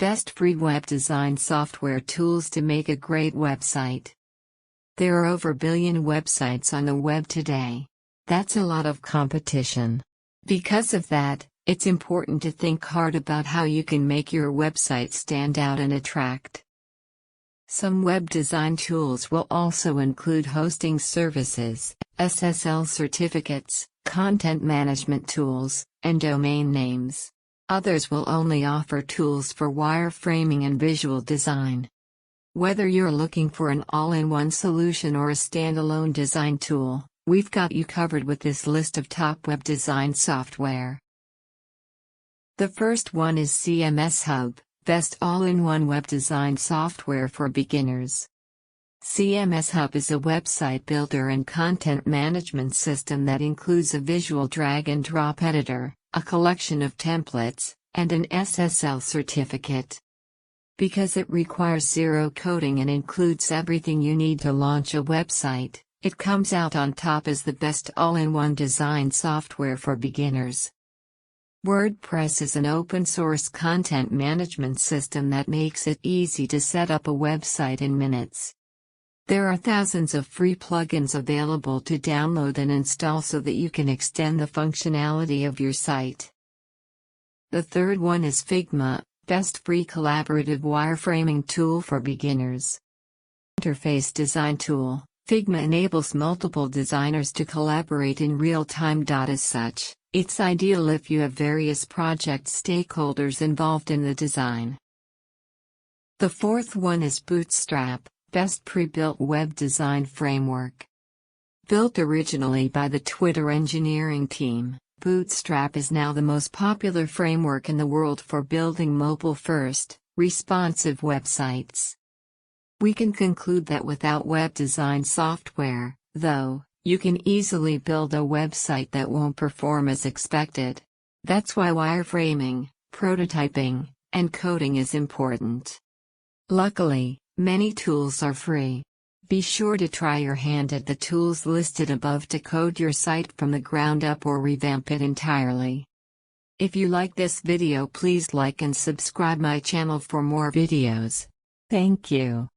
Best free web design software tools to make a great website. There are over a billion websites on the web today. That's a lot of competition. Because of that, it's important to think hard about how you can make your website stand out and attract. Some web design tools will also include hosting services, SSL certificates, content management tools, and domain names. Others will only offer tools for wireframing and visual design. Whether you're looking for an all-in-one solution or a standalone design tool, we've got you covered with this list of top web design software. The first one is CMS Hub, best all-in-one web design software for beginners. CMS Hub is a website builder and content management system that includes a visual drag-and-drop editor, a collection of templates, and an SSL certificate. Because it requires zero coding and includes everything you need to launch a website, it comes out on top as the best all-in-one design software for beginners. WordPress is an open-source content management system that makes it easy to set up a website in minutes. There are thousands of free plugins available to download and install so that you can extend the functionality of your site. The third one is Figma, best free collaborative wireframing tool for beginners. Interface design tool, Figma enables multiple designers to collaborate in real time. As such, it's ideal if you have various project stakeholders involved in the design. The fourth one is Bootstrap, best pre-built web design framework. Built originally by the Twitter engineering team, Bootstrap is now the most popular framework in the world for building mobile-first, responsive websites. We can conclude that without web design software, though, you can easily build a website that won't perform as expected. That's why wireframing, prototyping, and coding is important. Luckily, many tools are free. Be sure to try your hand at the tools listed above to code your site from the ground up or revamp it entirely. If you like this video, please like and subscribe my channel for more videos. Thank you.